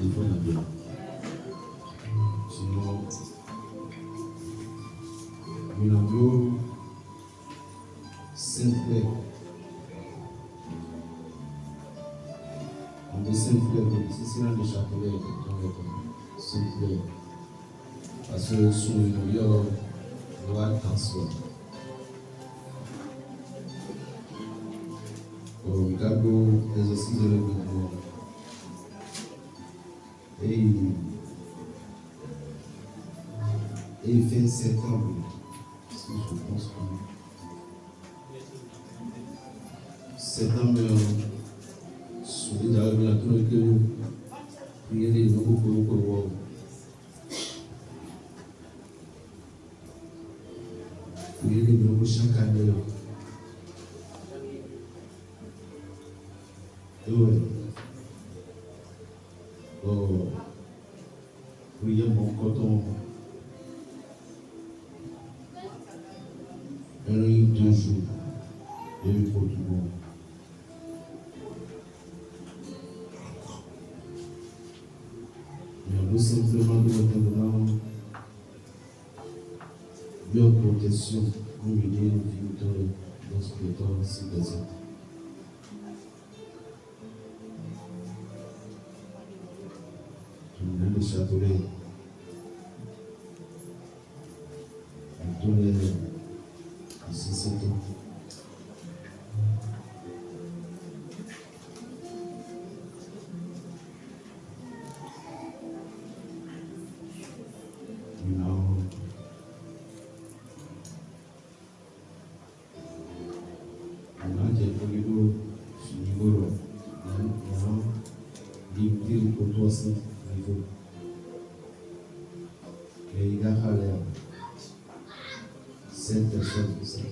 téléphone à bien. Sinon, nous avons Saint-Clair. On dit Saint-Clair, c'est là le Châtelet dans le Saint-Clair. Parce que son meilleur doit transformer. Au Gabo, l'exercice de l'Église. Et il fait 7 ans. Si je pense que 7 ans, solidaire, il a tout le cœur. Prier les nouveaux pour prier les nouveaux chaque année. Oui. Oh, priez mon coton. Un ou 2 jours. Et il faut tout le monde. Mais on veut simplement nous maintenant leur protection pour venir vivre dans ce temps si présent. Le Châtelet, on tourne ici 7 ans. Et il a fallu 7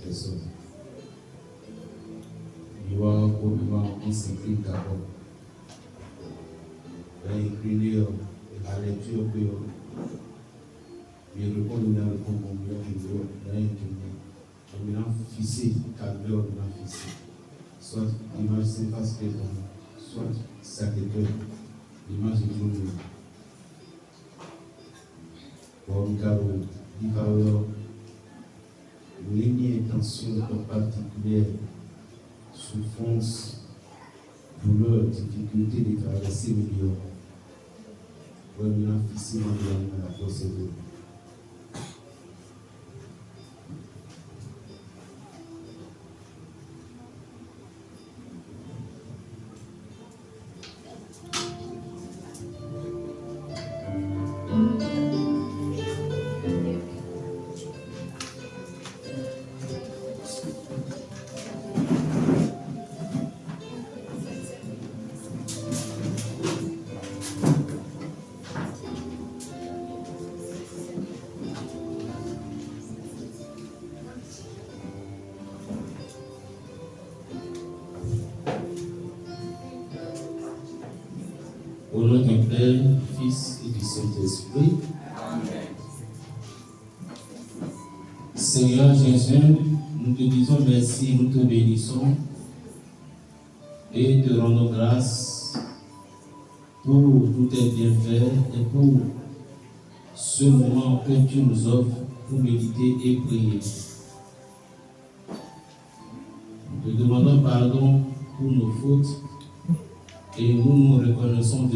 personnes. Il va probablement consacrer d'abord. Il a écrit la lecture que il répond à la communion, il a fixé, cadre, il a fixé. Soit l'image s'efface, soit Sacré-Cœur, l'image est jolie. Comme Gabo, il va avoir une intention particulière, souffrance, douleur, difficulté de traverser le milieu. Pour il a fixé la procédure. Au nom du Père, du Fils et du Saint-Esprit. Amen. Seigneur Jésus, nous te disons merci, nous te bénissons et te rendons grâce pour tous tes bienfaits et pour ce moment que tu nous offres pour méditer et prier. Nous te demandons pardon pour nos fautes. Et nous nous reconnaissons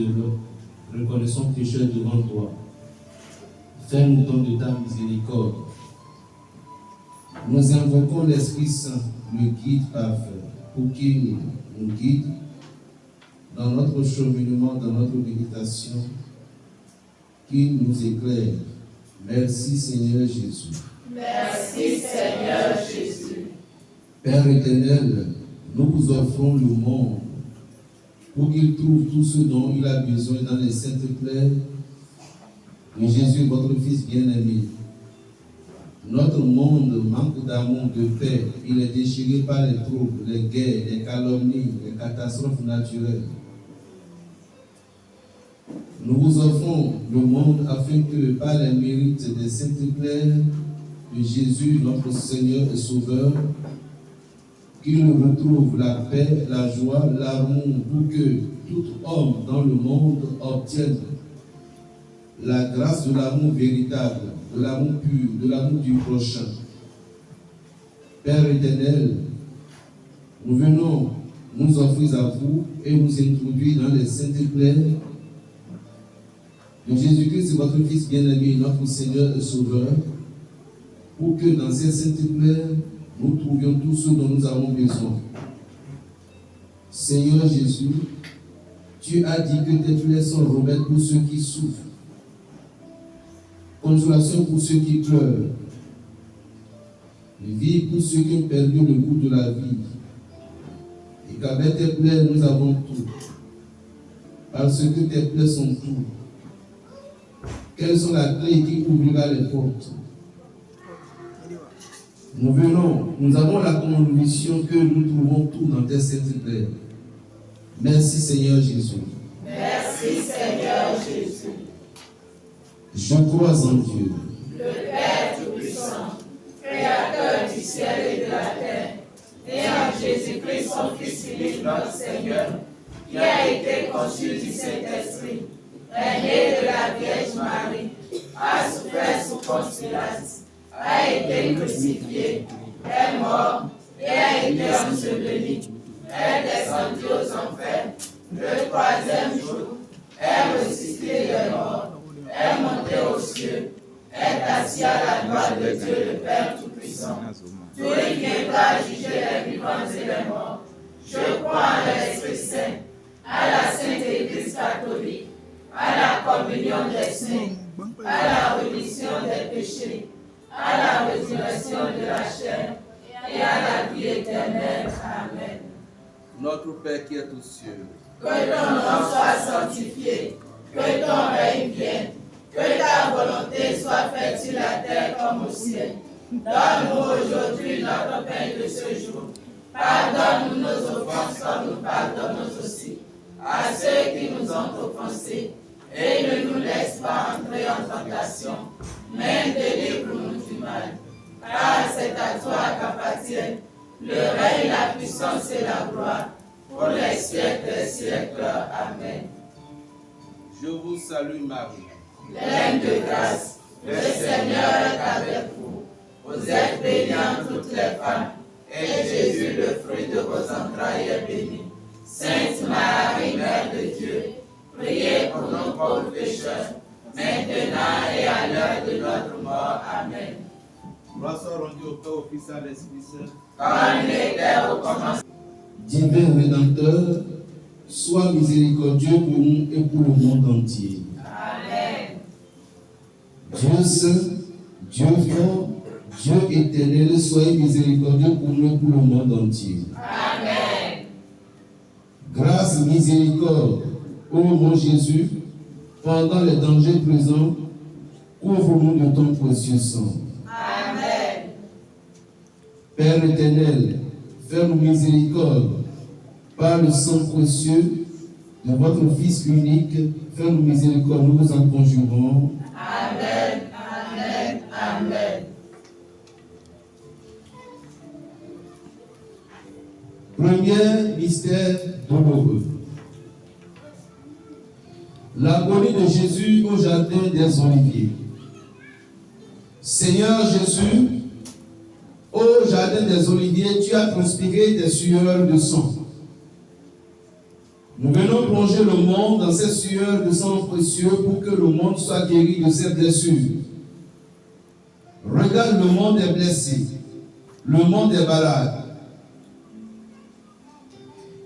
pécheurs devant toi. Fais-nous don de ta miséricorde. Nous invoquons l'Esprit Saint, le guide parfait, pour qu'il nous guide dans notre cheminement, dans notre méditation, qu'il nous éclaire. Merci Seigneur Jésus. Merci Seigneur Jésus. Père éternel, nous vous offrons le monde pour qu'il trouve tout ce dont il a besoin dans les saintes plaires de Jésus, votre Fils bien-aimé. Notre monde manque d'amour, de paix. Il est déchiré par les troubles, les guerres, les calomnies, les catastrophes naturelles. Nous vous offrons le monde afin que, par les mérites des saintes plaires de Jésus, notre Seigneur et Sauveur, qu'il retrouve la paix, la joie, l'amour, pour que, tout homme dans le monde obtienne la grâce de l'amour véritable, de l'amour pur, de l'amour du prochain. Père éternel, nous venons nous offrir à vous et nous introduire dans les saintes plaires de Jésus-Christ, votre Fils bien-aimé, notre Seigneur et Sauveur, pour que dans ces saintes plaires, nous trouvions tout ce dont nous avons besoin. Seigneur Jésus, tu as dit que tes plaies sont remèdes pour ceux qui souffrent, consolation pour ceux qui pleurent, vie pour ceux qui ont perdu le goût de la vie, et qu'avec tes plaies nous avons tout, parce que tes plaies sont tout. Quelles sont la clé qui ouvrira les portes? Nous avons la conviction que nous trouvons tout dans tes saintes plaies. Merci Seigneur Jésus. Merci Seigneur Jésus. Je crois en Dieu, Le Père Tout-Puissant, Créateur du ciel et de la terre, et en Jésus-Christ, son Fils unique, notre Seigneur, qui a été conçu du Saint-Esprit, est né de la Vierge Marie, a souffert sous Ponce Pilate, a été crucifié, est mort et a été enseveli, est descendu aux enfers, le troisième jour, est ressuscité des morts, est monté aux cieux, est assis à la droite de Dieu le Père Tout-Puissant. Tout il viendra juger les vivants et les morts. Je crois en l'Esprit Saint, à la Sainte Église catholique, à la communion des saints, à la rémission des péchés, à la résurrection de la chair et à la vie éternelle. Amen. notre Père qui est aux cieux, Que ton nom soit sanctifié, que ton règne vienne, que ta volonté soit faite sur la terre comme au ciel. Donne-nous aujourd'hui notre pain de ce jour. Pardonne-nous nos offenses comme nous pardonnons aussi à ceux qui nous ont offensés. Et ne nous laisse pas entrer en tentation, mais délivre-nous du mal. Car c'est à toi qu'appartiennent le règne, la puissance et la gloire, pour les siècles des siècles. Amen. je vous salue Marie, Pleine de grâce, le Seigneur est avec vous. Vous êtes bénie entre toutes les femmes, et Jésus, le fruit de vos entrailles, est béni. Sainte Marie, Mère de Dieu, priez pour nos pauvres pécheurs, maintenant et à l'heure de notre mort. Amen. gloire soit rendue au Père, au Fils et à l'Esprit Saint. Comme il était au commencement. Divin Rédempteur, sois miséricordieux pour nous et pour le monde entier. Amen. Dieu saint, Dieu fort, Dieu éternel, soyez miséricordieux pour nous et pour le monde entier. Amen. Grâce, miséricorde, ô mon Jésus, pendant les dangers présents, couvre-nous de ton précieux sang. Amen. Père éternel, fais-nous miséricorde par le sang précieux de votre Fils unique. Fais-nous miséricorde, nous vous en conjurons. Amen. Amen. Amen. Premier mystère douloureux. L'agonie de Jésus au jardin des Oliviers. Seigneur Jésus, au jardin des Oliviers, tu as transpiré des sueurs de sang. Nous venons plonger le monde dans ces sueurs de sang précieux pour que le monde soit guéri de ses blessures. Regarde, le monde est blessé, le monde est malade.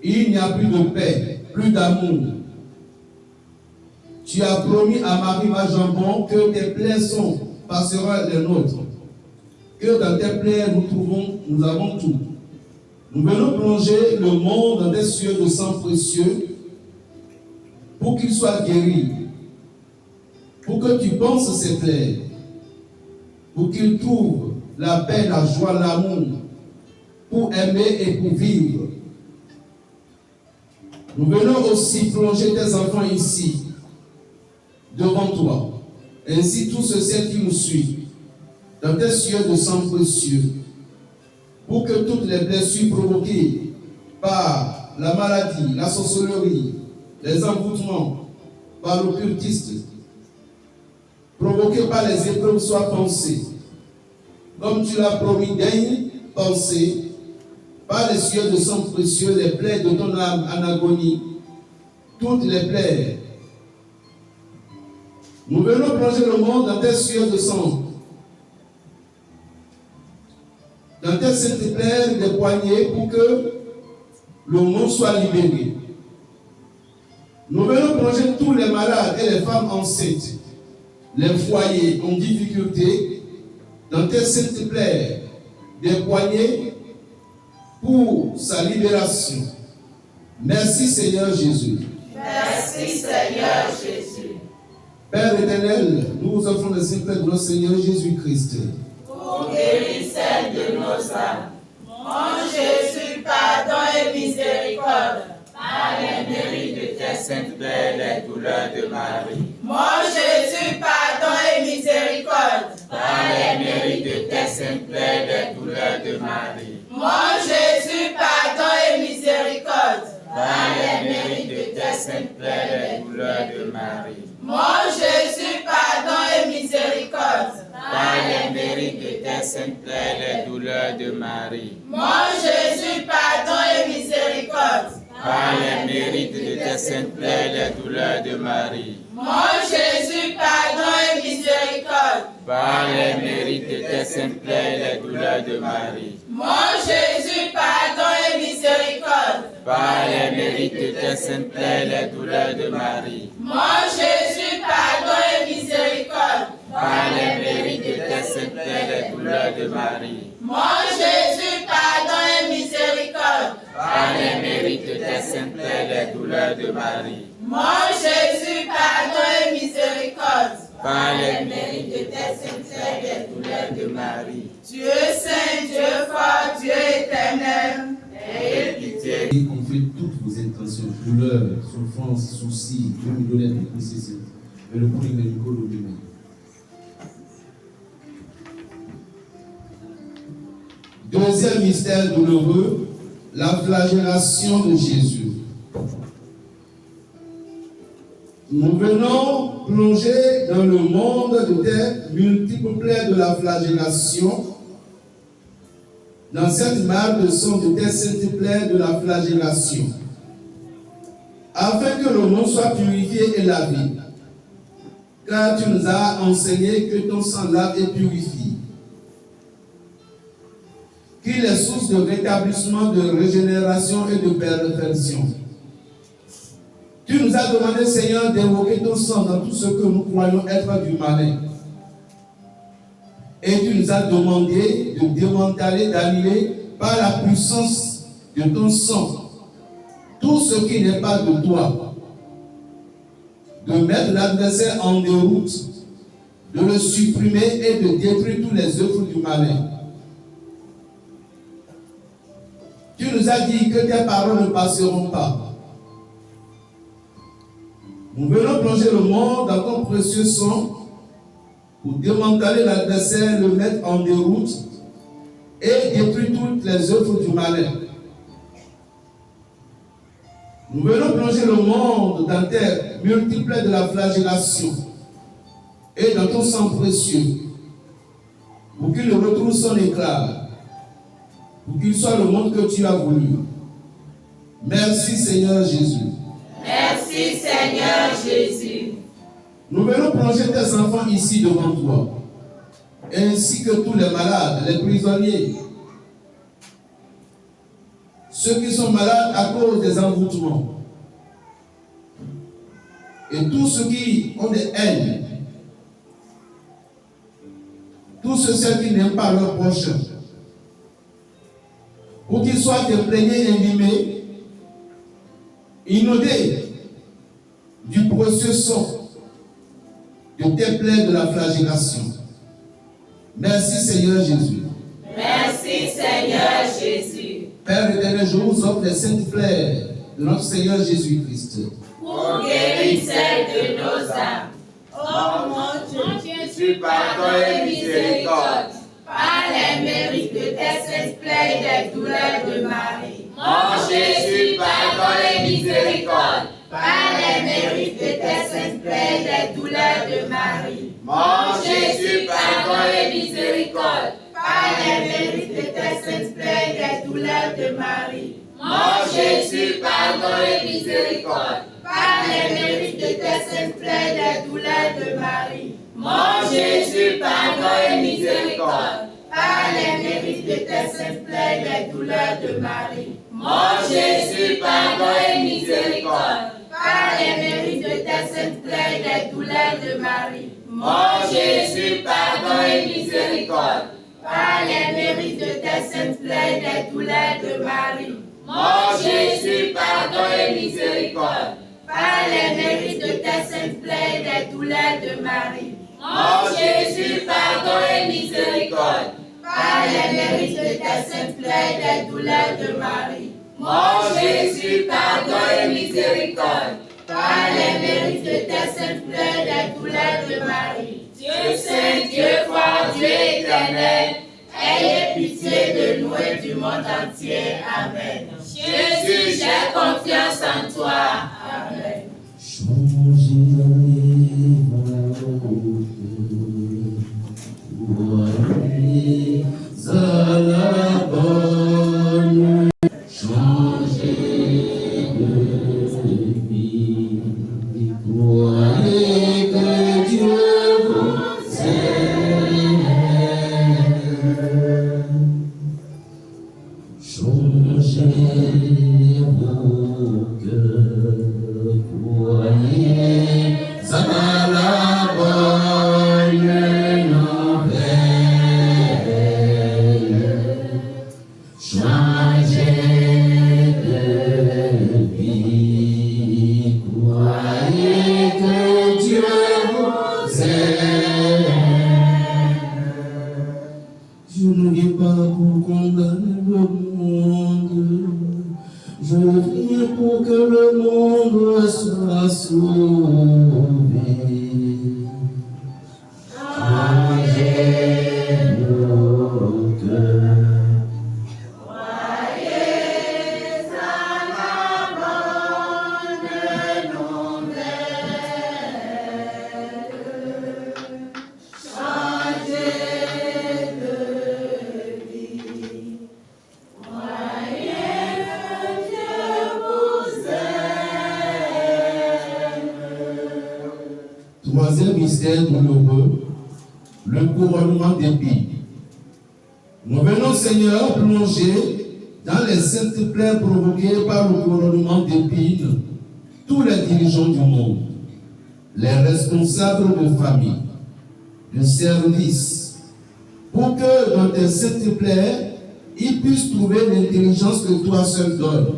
Il n'y a plus de paix, plus d'amour. Tu as promis à Marie Majambon que tes plaies passeront les nôtres. Que dans tes plaies nous avons tout. Nous venons plonger le monde dans des cieux de sang précieux pour qu'il soit guéri. Pour que tu penses ses plaies. Pour qu'il trouve la paix, la joie, l'amour. Pour aimer et pour vivre. Nous venons aussi plonger tes enfants ici, devant toi, ainsi tous ceux qui nous suivent, dans tes cieux de sang précieux, pour que toutes les blessures provoquées par la maladie, la sorcellerie, les envoûtements par l'occultiste, provoqués par les épreuves, soient pensés. Comme tu l'as promis, daigne penser par les cieux de sang précieux les plaies de ton âme en agonie, toutes les plaies. Nous venons plonger le monde dans tes cieux de sang, dans tes saintes plaies des poignets pour que le monde soit libéré. Nous venons plonger tous les malades et les femmes enceintes, les foyers en difficulté, dans tes saintes plaies des poignets pour sa libération. Merci Seigneur Jésus. Merci Seigneur Jésus. Père éternel, nous vous offrons le saint de notre Seigneur Jésus-Christ. Pour guérir celle de nos âmes. Mon Jésus, pardon et miséricorde. Par les mérites de tes saintes plaies, les douleurs de Marie. Mon Jésus, pardon et miséricorde. Par les mérites de tes saintes plaies, les douleurs de Marie. Mon Jésus, pardon et miséricorde. Par les mérites de tes saintes plaies, les douleurs de Marie. Mon Jésus, pardon et miséricorde. Par les mérites de tes saintes plaies, les douleurs de Marie. Mon Jésus, pardon et miséricorde. Par les mérites de tes saintes plaies, les douleurs de Marie. Mon Jésus, pardon et miséricorde. Par les mérites de tes saintes plaies, les douleurs de Marie. Mon Jésus, pardon et miséricorde. Par les mérites de tes saintes plaies, les douleurs de Marie. Mon Jésus, pardon et miséricorde. Par les mérites de tes saintes plaies, les douleurs de Marie. Mon Jésus, pardon et miséricorde. Par les mérites de tes saintes plaies, les douleurs de Marie. Mon Jésus, pardon et miséricorde. Par les mérites de tes saintes plaies, les douleurs de Marie. Dieu saint, Dieu fort, Dieu éternel, ayez pitié. Et confie toutes vos intentions, douleurs, souffrances, soucis, Dieu nous donne des nécessités. Et le premier miracle de lui-même. Deuxième mystère douloureux, la flagellation de Jésus. Nous venons plonger dans le monde de tes multiples plaies de la flagellation, dans cette marque de sang de tes saintes plaies de la flagellation, afin que le monde soit purifié et lavé. Car tu nous as enseigné que ton sang lave et purifie, qu'il est source de rétablissement, de régénération et de perfection. Tu nous as demandé, Seigneur, d'évoquer ton sang dans tout ce que nous croyons être du malin. Et tu nous as demandé de démanteler, d'annuler par la puissance de ton sang tout ce qui n'est pas de toi. De mettre l'adversaire en déroute, de le supprimer et de détruire tous les œuvres du malin. Tu nous as dit que tes paroles ne passeront pas. Nous venons plonger le monde dans ton précieux sang pour démanteler l'adversaire, le mettre en déroute et détruire toutes les œuvres du malin. Nous venons plonger le monde dans tes multiples de la flagellation et dans ton sang précieux pour qu'il retrouve son éclat, pour qu'il soit le monde que tu as voulu. Merci Seigneur Jésus. Merci Seigneur Jésus. Nous venons plonger tes enfants ici devant toi, ainsi que tous les malades, les prisonniers, ceux qui sont malades à cause des envoûtements, et tous ceux qui ont des haines, tous ceux qui n'aiment pas leur prochain, pour qu'ils soient imprégnés, inhumés, inondés du précieux sang de tes plaies de la flagellation. Merci Seigneur Jésus. Merci Seigneur Jésus. Père éternel, je vous offre les saintes plaies de notre Seigneur Jésus-Christ. Pour guérir celle de nos âmes. Oh mon Dieu, Jésus, pardon et miséricorde. Par les mérites de tes saintes plaies et des douleurs de Marie. Mon Jésus, pardon et miséricorde. Par plaie des douleurs de Marie. Mon Jésus, pardon et miséricorde. Par les mérites de tes saintes plaies des douleurs de Marie. Mon Jésus, pardon et miséricorde. Par les mérites de tes saintes plaies des douleurs de Marie. Mon Jésus, pardon et miséricorde. Par les mérites de tes saintes plaies des douleurs de Marie. Mon Jésus, pardon et miséricorde. Par les mérites de tes saintes plaies des douleurs de Marie. Mon Jésus, pardon et miséricorde. Par les mérites de tes saintes plaies des douleurs de Marie. Mon Jésus, pardon et miséricorde. Par les mérites de tes saintes plaies des douleurs de Marie. Mon Jésus, pardon et miséricorde. Par les mérites de tes saintes plaies des douleurs de Marie. Mon Jésus, pardon et miséricorde. Par les mérites de tes saintes plaies des douleurs de Marie. Dieu saint, Dieu fort, Dieu éternel, ayez pitié de nous et du monde entier. Amen. Jésus, j'ai confiance en toi. Amen. Changez vos à la bonne. Changez de vie. Croyez que Dieu vous aime. Changez vos cœurs. Croyez à la bonne nouvelle. Changez de vie. Croyez que Dieu vous aime. Je ne viens pas pour condamner le monde. Je viens pour que le monde soit sauvé. Changez nos cœurs. Troisième mystère douloureux, le couronnement d'épines. Nous venons, Seigneur, plonger dans les saintes plaies provoquées par le couronnement d'épines tous les dirigeants du monde, les responsables de famille, de service, pour que dans tes saintes plaies, ils puissent trouver l'intelligence que toi seul donnes.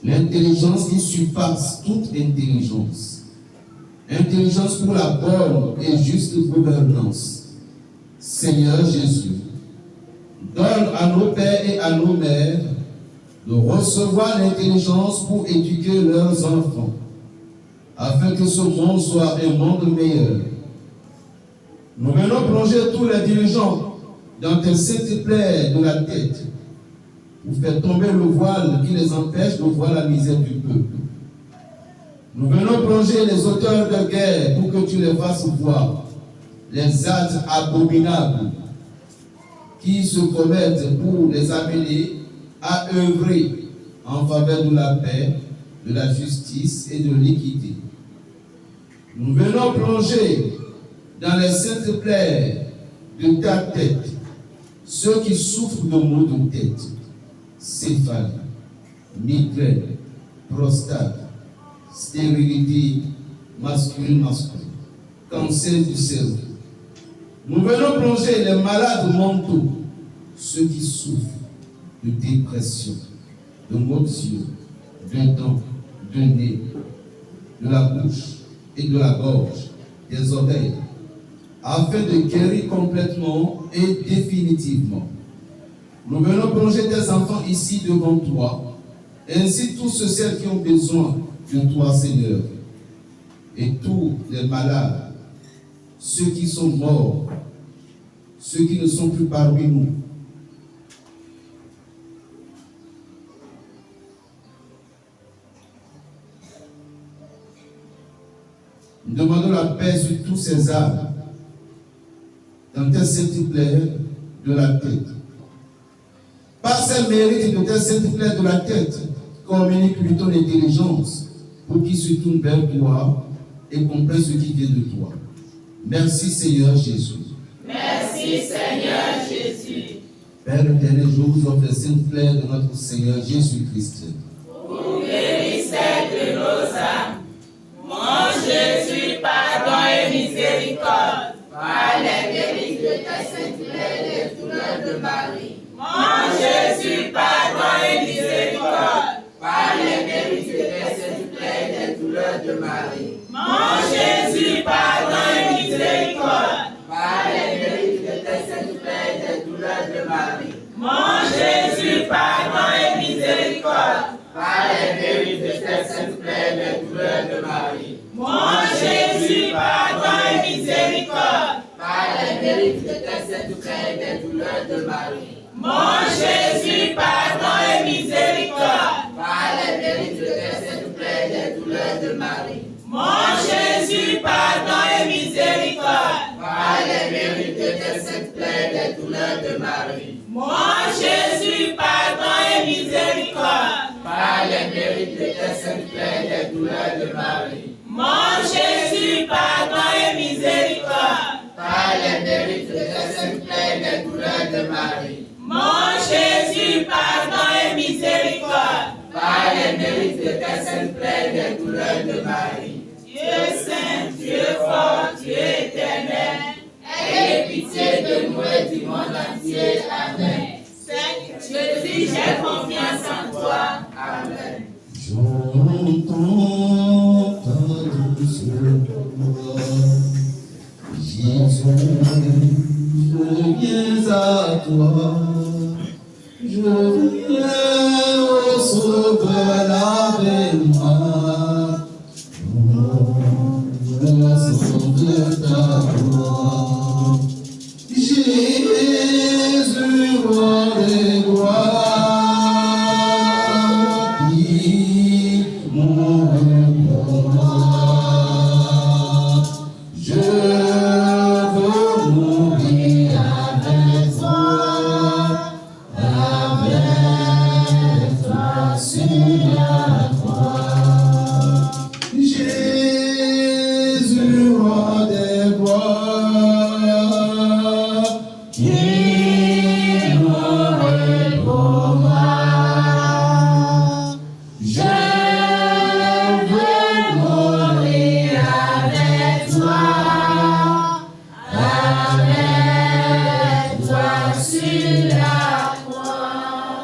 L'intelligence qui surpasse toute intelligence. Intelligence pour la bonne et juste gouvernance. Seigneur Jésus, donne à nos pères et à nos mères de recevoir l'intelligence pour éduquer leurs enfants, afin que ce monde soit un monde meilleur. Nous venons plonger tous les dirigeants dans tes saintes plaies de la tête, pour faire tomber le voile qui les empêche de voir la misère du peuple. Nous venons plonger les auteurs de guerre pour que tu les fasses voir, les actes abominables qui se commettent pour les amener à œuvrer en faveur de la paix, de la justice et de l'équité. Nous venons plonger dans les saintes plaies de ta tête ceux qui souffrent de maux de tête, céphalie, migraine, prostate, stérilité masculine, cancer du cerveau. Nous venons plonger les malades mentaux, ceux qui souffrent de dépression, de maux d'yeux, de dents, de nez, de la bouche et de la gorge, des oreilles, afin de guérir complètement et définitivement. Nous venons plonger tes enfants ici devant toi, ainsi tous ceux qui ont besoin de toi, Seigneur, et tous les malades, ceux qui sont morts, ceux qui ne sont plus parmi nous. Nous demandons la paix sur tous ces âmes. Dans tes saintes plaie de la tête. Par ces mérites de tes saintes plaie de la tête, communique-lui ton intelligence pour qu'il se tourne vers toi et comprenne ce qui vient de toi. Merci Seigneur Jésus. Merci Seigneur Jésus. Père éternel, je vous offre les saintes plaie de notre Seigneur Jésus-Christ. Pour guérissez de nos âmes. Mon Jésus, pardon et miséricorde. Par les mérites de ta sainte plaie des douleurs de Marie. Mon Jésus, pardon et miséricorde. Par les mérites de ta sainte plaie des douleurs de Marie. Mon Jésus, pardon et miséricorde. Par les mérites de ta sainte plaie des douleurs de Marie. Mon Jésus, pardon et miséricorde. Par les mérites de ta sainte plaie des douleurs de Marie. Mon Jésus, pardon et miséricorde. Par les mérites de ta sainte plaie des douleurs de Marie. Mon Jésus, pardon et miséricorde. Par les mérites de ta sainte plaie des douleurs de Marie. Mon Jésus, pardon et miséricorde. Par les mérites de ta sainte plaie des douleurs de Marie. Mon Jésus, pardon et miséricorde. Par les mérites de ta sainte plaie des douleurs de Marie. Mon Jésus, pardon et miséricorde. Par les mérites de ta sainte plaie des douleurs de Marie. Mon Jésus, pardon et miséricorde. Par les mérites de ta sainte plaie des douleurs de Marie. Dieu saint, Dieu fort, Dieu éternel, ayez pitié de nous et du monde entier. Amen. Jésus, j'ai confiance en toi. Amen. J'entends ta douce voix, Jésus, je viens à toi, je viens au sauveur avec moi, je sauve ta gloire, Jésus, roi des gloires.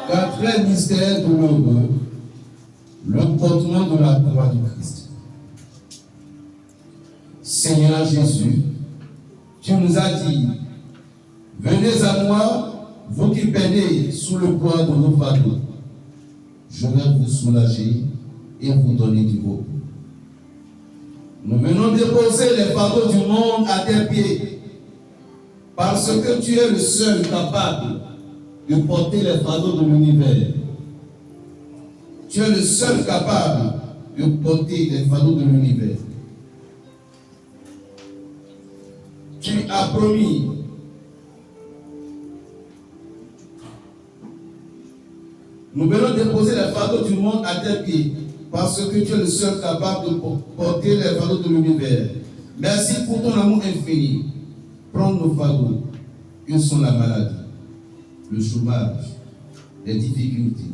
Quatrième mystère douloureux, le portement de la croix du Christ. Seigneur Jésus, tu nous as dit, venez à moi, vous qui peinez sous le poids de vos fardeaux. Je vais vous soulager et vous donner du repos. Nous venons déposer les fardeaux du monde à tes pieds, parce que tu es le seul capable de porter les fardeaux de l'univers. Tu es le seul capable de porter les fardeaux de l'univers. Tu as promis nous venons déposer les fardeaux du monde à tes pieds, parce que tu es le seul capable de porter les fardeaux de l'univers. Merci pour ton amour infini. Prends nos fardeaux, que sont la maladie, le chômage, les difficultés,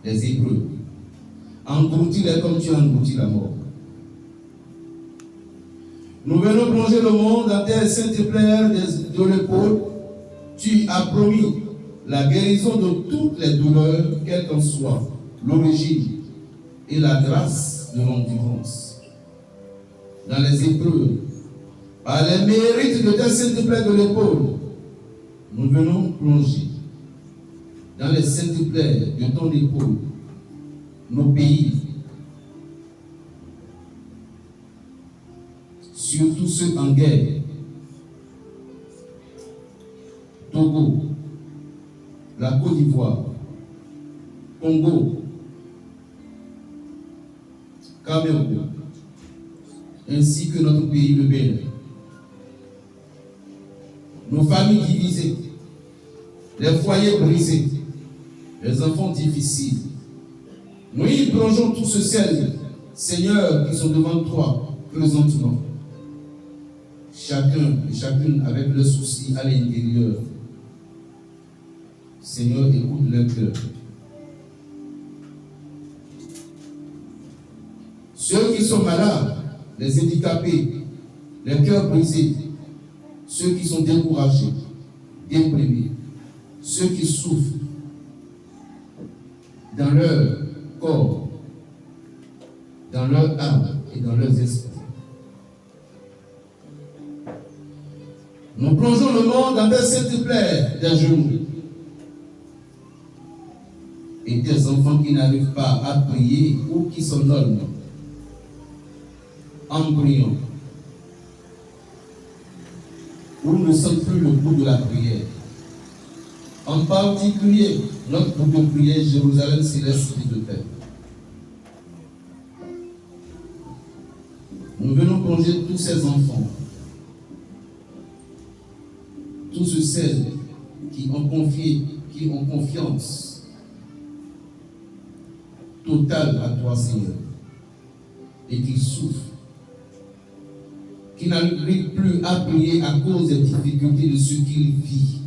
les épreuves. Engloutis-les comme tu as englouti la mort. Nous venons plonger le monde dans tes saintes plaires de l'épaule. Tu as promis la guérison de toutes les douleurs, quelle qu'en soit l'origine, et la grâce de l'endurance. Dans les épreuves, par les mérites de tes saintes plaires de l'épaule, nous venons plonger dans les saintes plaires de ton épaule, nos pays, surtout ceux en guerre, Togo, la Côte d'Ivoire, Congo, Cameroun, ainsi que que notre pays le Bénin. Nos familles divisées, les foyers brisés, les enfants difficiles. Nous y plongeons tous ceux, Seigneur, qui sont devant toi présentement. Chacun et chacune avec leurs soucis à l'intérieur. Seigneur, écoute leur cœur. Ceux qui sont malades, les handicapés, les cœurs brisés, ceux qui sont découragés, déprimés, ceux qui souffrent dans leur corps, dans leur âme et dans leurs esprits. Nous plongeons le monde dans des saintes plaies des genoux et des enfants qui n'arrivent pas à prier ou qui somnolent en priant. Où ne sommes plus le bout de la prière. En particulier, notre bout de prière, Jérusalem céleste de paix. Nous venons plonger tous ces enfants, tous ceux qui ont confiance totale à toi, Seigneur, et qui souffrent, qui n'arrivent plus à prier à cause des difficultés de ce qu'ils vivent.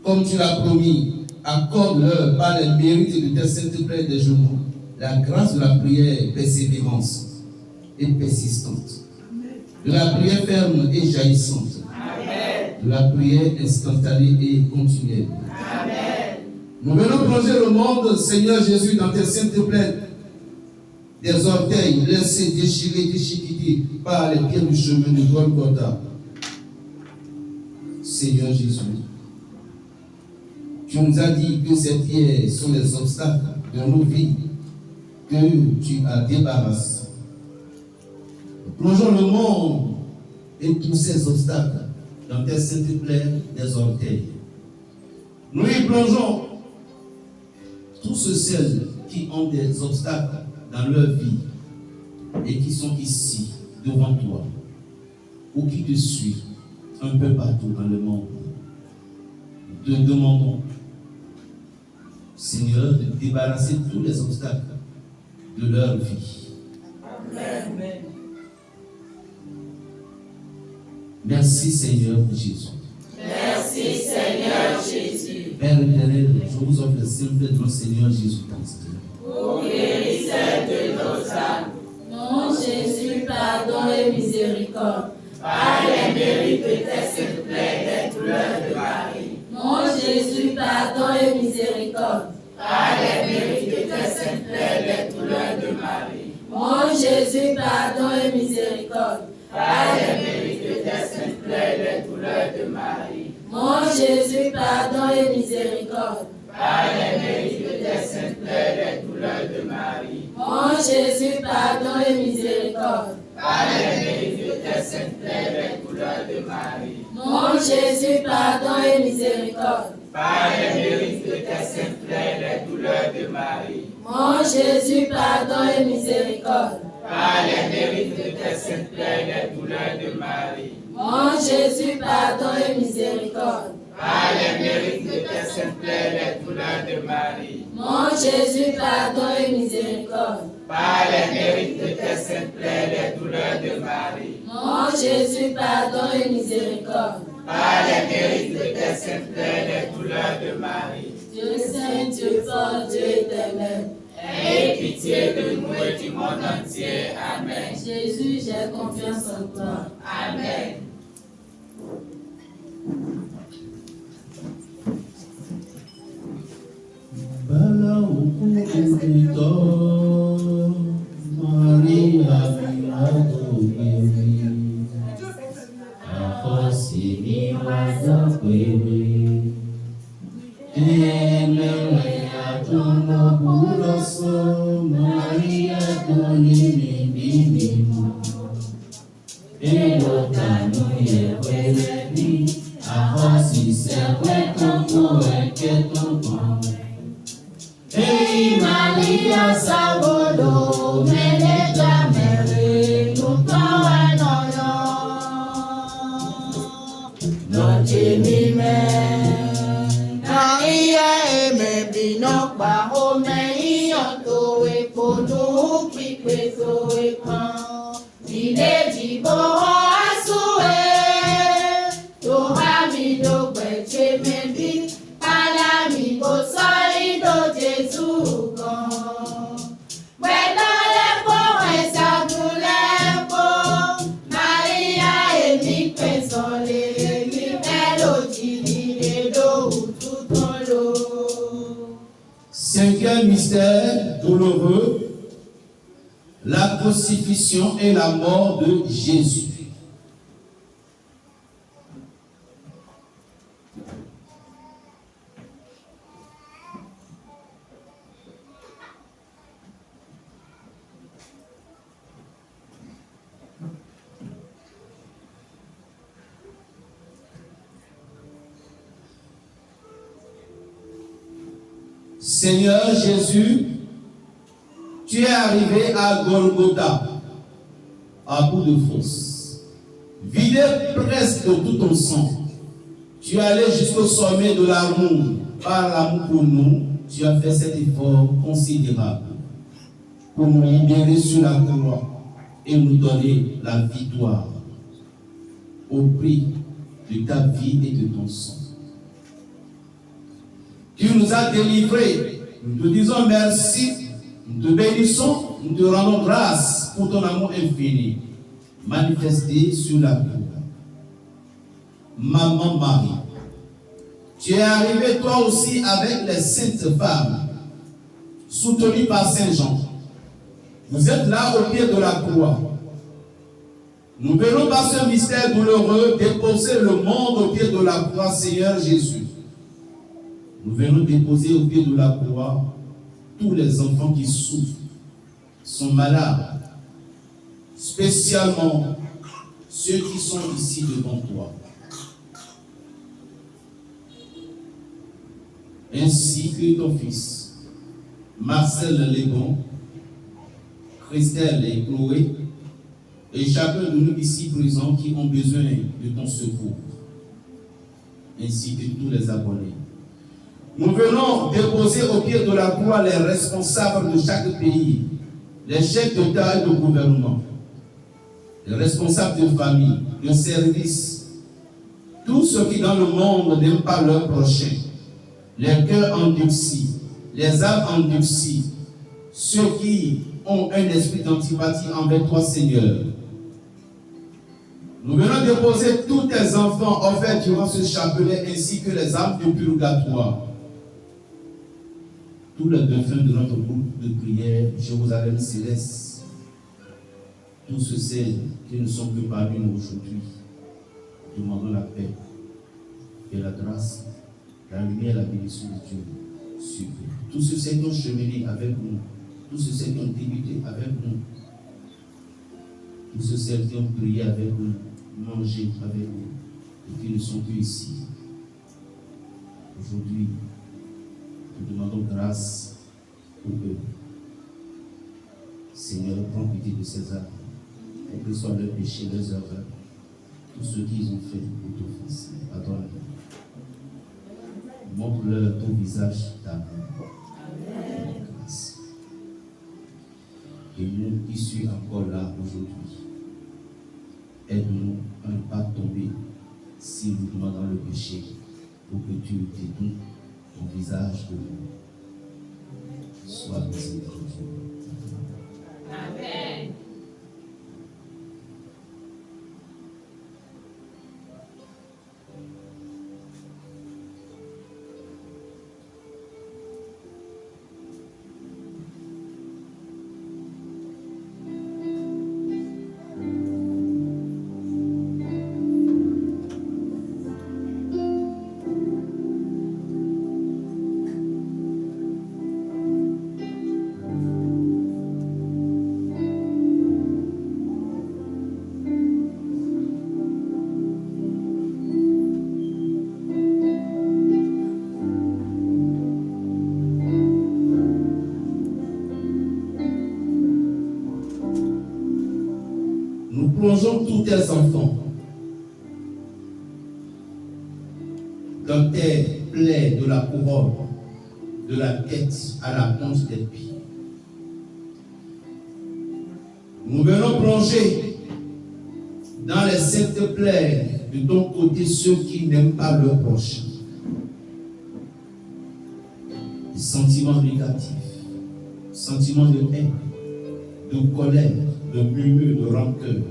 Comme tu l'as promis, accorde-leur par les mérites de tes saintes plaies des genoux la grâce de la prière persévérance et persistante, de la prière ferme et jaillissante, Amen. De la prière instantanée et continuelle. Amen. Nous venons plonger le monde, Seigneur Jésus, dans tes saintes plaies des orteils laissés déchirés, déchiquetés par les pierres du chemin de Golgotha. Seigneur Jésus, tu nous as dit que ces pierres sont les obstacles de nos vies que tu as débarrassés. Plongeons le monde et tous ces obstacles dans tes saintes plaies des orteils. Nous y plongeons tous ceux qui ont des obstacles dans leur vie et qui sont ici devant toi ou qui te suivent un peu partout dans le monde. Te demandons, Seigneur, de débarrasser tous les obstacles de leur vie. Amen. Merci Seigneur Jésus. Merci Seigneur Jésus. Père éternel, je vous offre le simple de notre Seigneur Jésus-Christ. Pour guérisseur de nos âmes. Mon Jésus, pardon et miséricorde. Par les mérites de tes saintes plaies des douleurs de Marie. Mon Jésus, pardon et miséricorde. Par les mérites de tes saintes plaies des douleurs de Marie. Mon Jésus, pardon et miséricorde. Par les mérites de tes saintes plaies des douleurs de Marie. Mon Jésus, pardon et miséricorde. Par les mérites de tes saintes plaies des douleurs de Marie. Mon Jésus, pardon et miséricorde. Par les mérites de tes saintes plaies des douleurs de Marie. Mon Jésus, pardon et miséricorde. Par les mérites de tes saintes plaies des douleurs de Marie. Mon Jésus, pardon et miséricorde. Par les mérites de tes saintes plaies des douleurs de Marie. Mon Jésus, pardon et miséricorde. Par les mérites de tes saintes plaies des douleurs de Marie. Mon Jésus, pardon et miséricorde. Par les mérites de tes saintes plaies des douleurs de Marie. Mon Jésus, pardon et miséricorde. Par les mérites de tes saintes plaies des douleurs de Marie. Dieu saint, Dieu fort, Dieu éternel, aie pitié de nous et du monde entier. Amen. Jésus, j'ai confiance en toi. Amen. Bala ukukito Maria Miradogeri Akosini Wadogeri Emele Atomo Buloso Maria Donini Bimimo Eyo Kanu Yewelebi Akosi Sekwe Tonko Eke Tonko Ei Maria Salvador, Meleta Mary, Lutão Cinquième mystère douloureux, la crucifixion et la mort de Jésus. Seigneur Jésus, tu es arrivé à Golgotha, à bout de force. Vidé presque de tout ton sang, tu es allé jusqu'au sommet de l'amour. Par l'amour pour nous, tu as fait cet effort considérable pour nous libérer sur la croix et nous donner la victoire au prix de ta vie et de ton sang. Tu nous as délivrés. Nous te disons merci, nous te bénissons, nous te rendons grâce pour ton amour infini, manifesté sur la croix. Maman Marie, tu es arrivée toi aussi avec les saintes femmes, soutenues par Saint Jean. Vous êtes là au pied de la croix. Nous venons par ce mystère douloureux déposer le monde au pied de la croix, Seigneur Jésus. Nous venons déposer au pied de la croix tous les enfants qui souffrent, sont malades, spécialement ceux qui sont ici devant toi. Ainsi que ton fils, Marcel Légon, Christelle et Chloé, et chacun de nous ici présents qui ont besoin de ton secours, ainsi que tous les abonnés. Nous venons déposer au pied de la croix les responsables de chaque pays, les chefs d'État et de gouvernement, les responsables de famille, de service, tous ceux qui dans le monde n'aiment pas leur prochain, les cœurs endurcis, les âmes endurcies, ceux qui ont un esprit d'antipathie envers toi, Seigneur. Nous venons déposer tous tes enfants offerts durant ce chapelet ainsi que les âmes du purgatoire. Tous les défunts de notre groupe de prière, Jérusalem céleste, tous ceux qui ne sont que parmi nous aujourd'hui, demandons la paix et la grâce, la lumière et la bénédiction de Dieu sur eux. Tous ceux qui ont cheminé avec nous, tous ceux qui ont débuté avec nous, tous ceux qui ont prié avec nous, mangé avec nous, et qui ne sont plus ici. Aujourd'hui, nous demandons grâce pour eux. Seigneur, prends pitié de ces âmes, quels que soient leurs péchés, leurs erreurs, tout ce qu'ils ont fait pour t'offenser. Pardonne-leur. Montre-leur ton visage d'amour. Grâce. Et nous qui sommes encore là aujourd'hui, aide-nous à ne pas tomber si nous demandons le péché, pour que tu détournes ton visage de nous. Sois miséricordieux. Amen. Plongeons tous tes enfants dans tes plaies de la couronne, de la tête à la pointe des pieds. Nous venons plonger dans les sept plaies de ton côté ceux qui n'aiment pas leur prochain. Les sentiments négatifs, sentiments de haine, de colère, de murmure, de rancœur.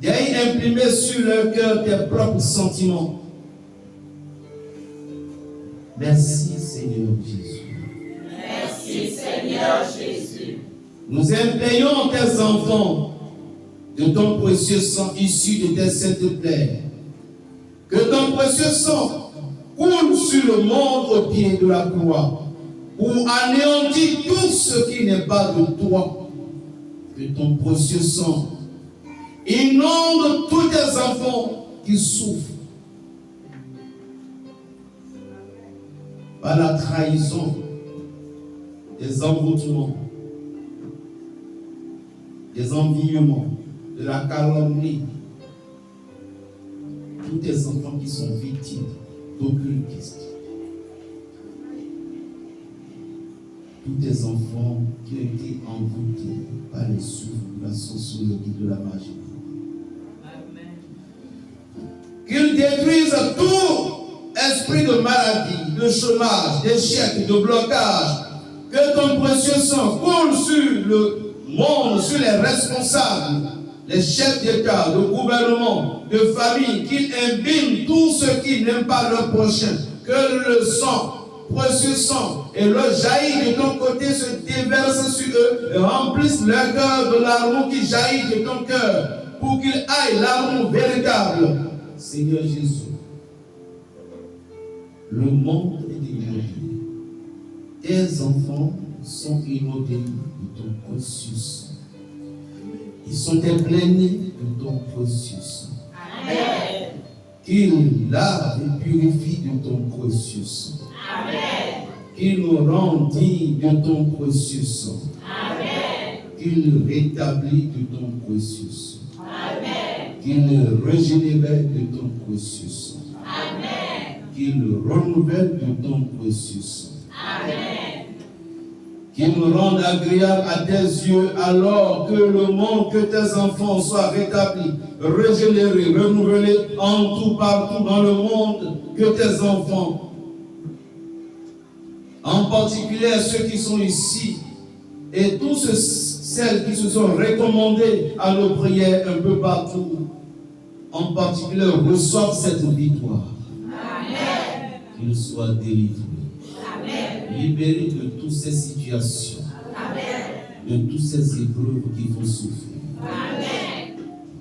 Daigne imprimer sur leur cœur tes propres sentiments. Merci Seigneur Jésus. Merci Seigneur Jésus. Nous impayons tes enfants de ton précieux sang issu de tes saintes plaies. Que ton précieux sang coule sur le monde au pied de la croix pour anéantir tout ce qui n'est pas de toi. Que ton précieux sang inonde tous tes enfants qui souffrent par la trahison, des envoûtements, des environnements, de la calomnie. Tous tes enfants qui sont victimes d'occultisme. Tous tes enfants qui ont été envoûtés par les souffles de la sorcellerie, de la magie. Qu'ils détruisent tout esprit de maladie, de chômage, d'échec, de blocage. Que ton précieux sang coule sur le monde, sur les responsables, les chefs d'État, de gouvernement, de famille, qu'ils imbibent tous ceux qui n'aiment pas leur prochain. Que le sang, précieux sang, et le jaillit de ton côté se déverse sur eux et remplisse leur cœur de l'amour qui jaillit de ton cœur pour qu'ils aillent l'amour véritable. Seigneur Jésus, le monde est inondé. Tes enfants sont inondés de ton précieux sang. Ils sont imprégnés de ton précieux sang. Amen. Qu'il lave et purifie de ton précieux sang. Amen. Qu'il nous rende dignes de ton précieux sang. Amen. Qu'il rétablit de ton précieux sang. Amen. Qu'il régénère de ton précieux sang. Amen. Qu'il renouvelle de ton précieux sang. Amen. Qu'il nous rende agréable à tes yeux, alors que le monde, que tes enfants soient rétablis, régénérés, renouvelés en tout, partout dans le monde, que tes enfants, en particulier ceux qui sont ici, et tous celles qui se sont recommandées à nos prières un peu partout, en particulier reçoivent cette victoire. Amen. Qu'ils soient délivrés. Amen. Libérés de toutes ces situations, Amen. de toutes ces épreuves qui vont souffrir. Amen.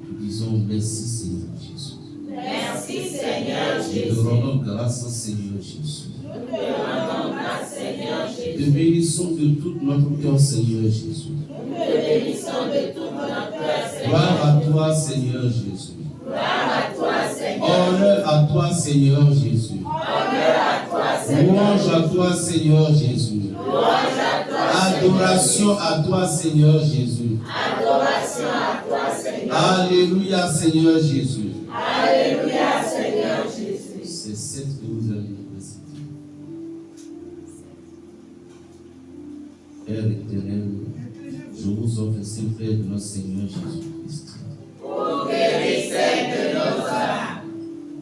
Nous disons merci Seigneur Jésus. Merci Seigneur Nous Jésus. te rendons grâce Seigneur Jésus. Nous te rendons grâce Seigneur Nous te Jésus. bénissons de tout notre cœur Seigneur Jésus. Nous te bénissons de tout notre cœur Seigneur. Gloire à toi Seigneur Jésus. Gloire à toi Seigneur. Honneur à toi Seigneur Jésus. Honneur à toi Seigneur. Louange à toi Seigneur Jésus. Louange à toi Seigneur. Adoration à toi Seigneur Jésus. Adoration à toi Seigneur. Alléluia Seigneur Jésus. Alléluia Seigneur Jésus. C'est cette que vous allez réciter. Père éternel, je vous offre ces frères de notre Seigneur Jésus-Christ. Pour guérisseur de nos âmes.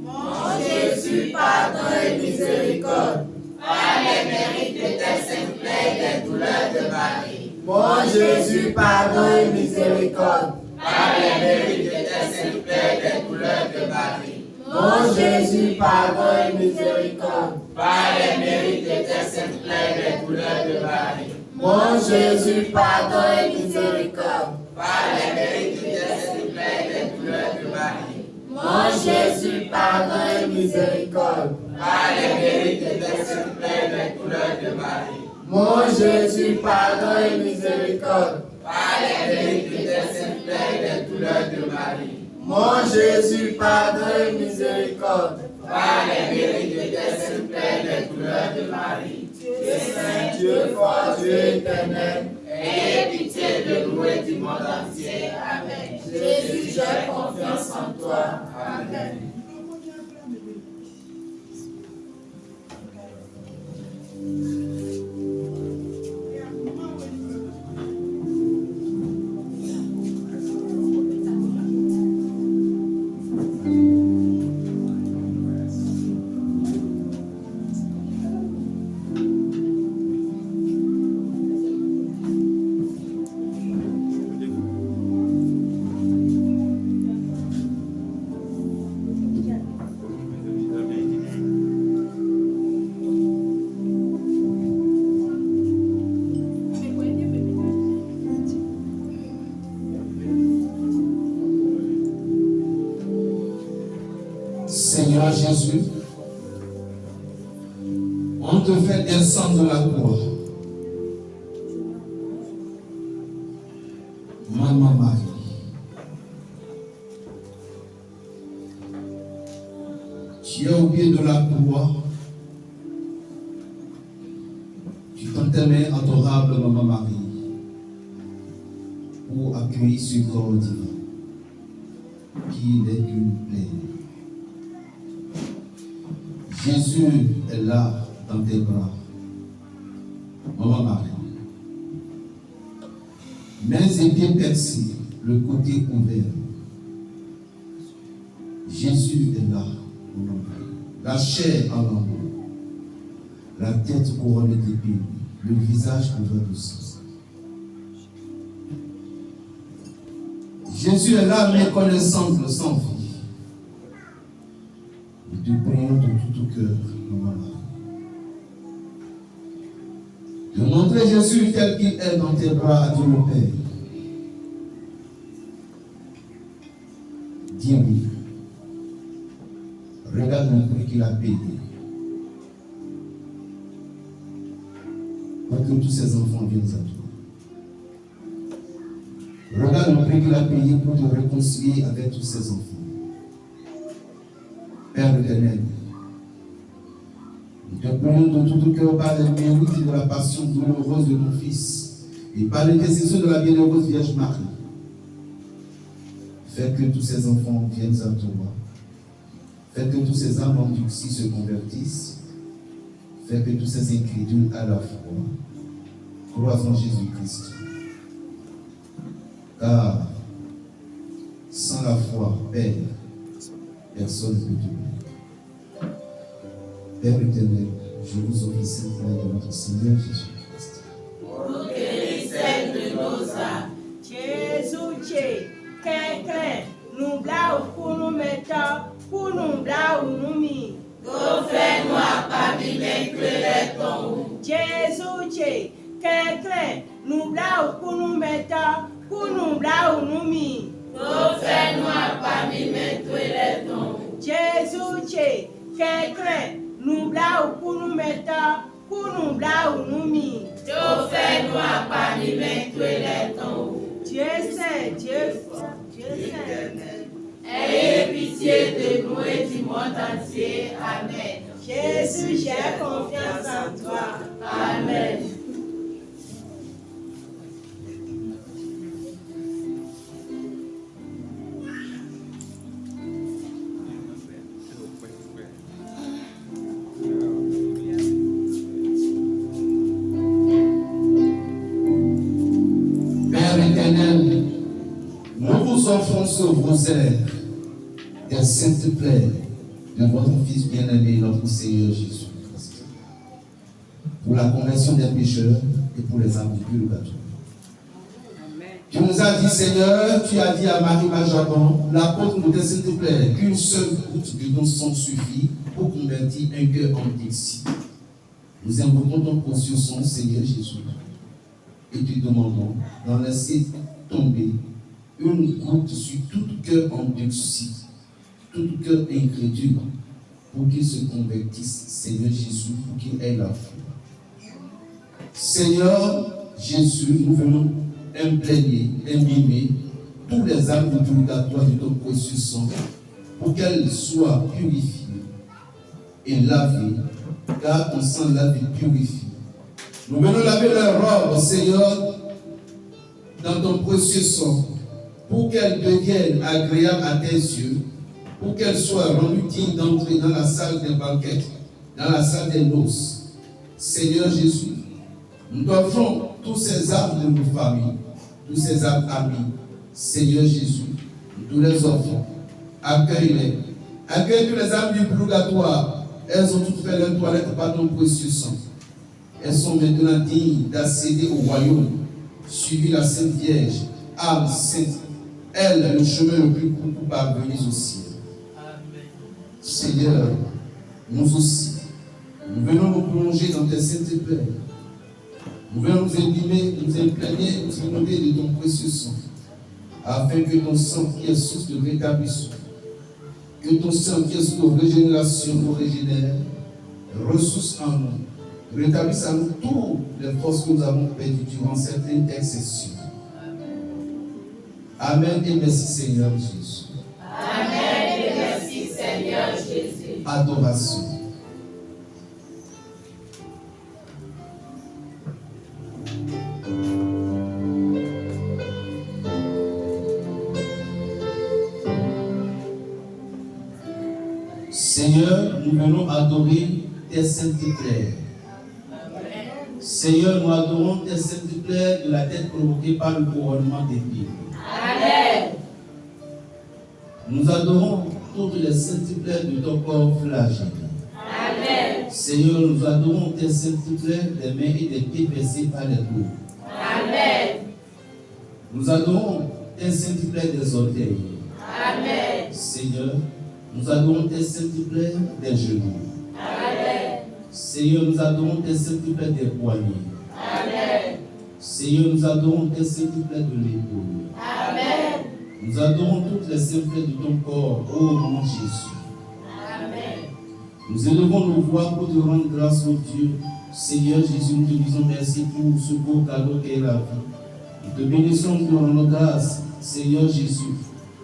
Mon Jésus, pardon et miséricorde. Par les mérites de tes saintes plaies des douleurs de Marie. Mon Jésus, pardon et miséricorde. Par les mérites de tes saintes plaies des douleurs de Marie. Mon Jésus, pardon et miséricorde. Par les mérites de tes saintes plaies des douleurs de Marie. Mon Jésus, pardon et miséricorde. Par les mérites de tes saintes plaies des douleurs de Marie. Mon Jésus, pardon et miséricorde. Par les mérites de tes saintes plaies des douleurs de Marie. Mon Jésus, pardon et miséricorde. Par les mérites de tes saintes plaies des douleurs de Marie. Mon Jésus, pardon et miséricorde. Par les mérites de tes saintes plaies des douleurs de Marie. Dieu saint, Dieu fort, Dieu éternel. Ayez pitié de nous et du monde entier. Amen. Jésus, j'ai confiance en toi. Amen. Seigneur Jésus, on te fait descendre de la croix. Maman Marie, tu es au pied de la croix. Tu tends tes mains adorables, Maman Marie, pour accueillir ce corps divin qui est d'une plaie. Jésus est là dans tes bras, Maman Marie. Mains et pieds percés, le côté ouvert. Jésus est là, Maman Marie. La chair en lambeaux, la tête couronnée d'épines, le visage couvert de sang. Jésus est là, méconnaissable, sans vie. Nous te prions de tout cœur, Maman Marie, de montrer Jésus tel qu'il est dans tes bras à Dieu le Père. Dis oui. Regarde le prix qu'il a payé pour que tous ses enfants viennent à toi. Regarde le prix qu'il a payé pour te réconcilier avec tous ses enfants. Père éternel, nous te prions de tout cœur par les mérites de la passion douloureuse de ton Fils et par l'intercession de la bienheureuse Vierge Marie. Fais que tous ces enfants viennent à toi. Fais que tous ces âmes endurcies se convertissent. Fais que tous ces incrédules à la foi croient en Jésus-Christ. Car sans la foi, Père, personne ne peut te bénir. Père éternel, je vous offre ici le nom de notre Seigneur Jésus-Christ. Pour guérir celle de nos âmes. Jésus, quelqu'un nous blau pour nous mettre, pour nous blau nous mis. Fais-nous à parmi les les tombes. Jésus, quelqu'un nous blau pour nous mettre, pour nous blau nous mis. Fais-nous à parmi les tombes. Jésus, quelqu'un nous blau pour nous mettre, pour nous blau nous mis. Fais-nous à parmi les tombes. Dieu Saint, Dieu fort, Dieu Saint. Ayez pitié de nous et du monde entier. Amen. Jésus, j'ai confiance en toi. Amen. Nous vous offrons ce rosaire des saintes plaies de votre Fils bien-aimé, notre Seigneur Jésus-Christ, pour la conversion des pécheurs et pour les âmes du purgatoire. Tu nous as dit, Seigneur, tu as dit à Marie Majabon, l'apôtre de tes saintes plaies, qu'une seule goutte de ton sang suffit pour convertir un cœur endurci. Nous invoquons ton précieux sang, Seigneur Jésus, et te demandons d'en laisser tomber une goutte sur tout cœur endurci, tout cœur incrédule, pour qu'il se convertisse, Seigneur Jésus, pour qu'il ait la foi. Seigneur Jésus, nous venons imprégner, imbiber tous les âmes du purgatoire de ton précieux sang, pour qu'elles soient purifiées et lavées, car ton sang lave et purifie. Nous venons laver leurs robes, Seigneur, dans ton précieux sang, pour qu'elles deviennent agréables à tes yeux, pour qu'elles soient rendues dignes d'entrer dans la salle des banquets, dans la salle des noces. Seigneur Jésus, nous t'offrons tous ces âmes de nos familles, tous ces âmes amis. Seigneur Jésus, nous les offrons. Accueille-les. Accueille tous les âmes du purgatoire. Elles ont toutes fait leur toilette par ton précieux sang. Elles sont maintenant dignes d'accéder au royaume, suivi la Sainte Vierge, âme sainte, elle, le chemin le plus court pour parvenir au ciel. Amen. Seigneur, nous aussi, nous venons nous plonger dans tes saintes plaies. Nous venons nous imprimer, nous imprégner, nous inonder de ton précieux sang, afin que ton sang, qui est source de rétablissement, Que ton Saint-Esprit de régénération nous régénère, ressource en nous, rétablisse à nous toutes les forces que nous avons perdues durant cette intercession. Amen et merci Seigneur Jésus. Amen et merci Seigneur Jésus. Adoration. Seigneur, nous venons adorer tes saintes plaires. Seigneur, nous adorons tes saintes plaires de la tête provoquée par le couronnement d'épines. Amen. Nous adorons toutes les saintes plaires de ton corps flagellé. Amen. Seigneur, nous adorons tes saintes plaires des mains et des pieds percés par les clous. Amen. Nous adorons tes saintes plaires des orteils. Amen. Seigneur, nous adorons tes saintes plaires des genoux. Amen. Seigneur, nous adorons tes saintes plaires des poignets. Amen. Seigneur, nous adorons tes saintes plaires de l'épaule. Amen. Nous adorons toutes les saintes plaires de ton corps, ô mon Jésus. Amen. Nous élevons nos voix pour te rendre grâce, au Dieu. Seigneur Jésus, nous te disons merci pour ce beau cadeau qu'est la vie. Nous te bénissons, nous te rendons grâce. Seigneur Jésus,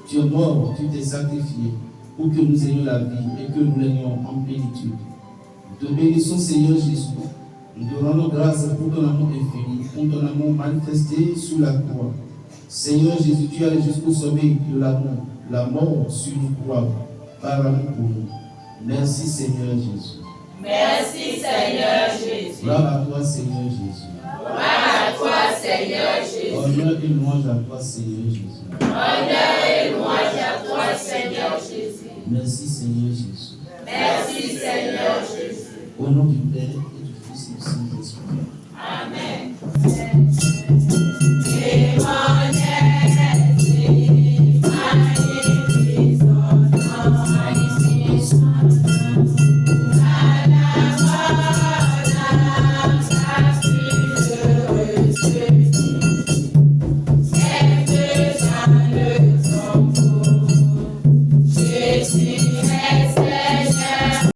tu es mort, tu t'es sacrifié pour que nous ayons la vie et que nous l'ayons en plénitude. Nous te bénissons, Seigneur Jésus. Nous te rendons grâce pour ton amour infini, pour ton amour manifesté sur la croix. Seigneur Jésus, tu es allé jusqu'au sommet de l'amour, la mort sur une croix, par amour pour nous. Merci Seigneur Jésus. Merci Seigneur Jésus. Gloire à toi Seigneur Jésus. Gloire à toi Seigneur Jésus. Honneur et louange à toi Seigneur Jésus. Honneur et louange à toi Seigneur Jésus. Merci Seigneur Jésus. Merci Seigneur Jésus. Au nom du Père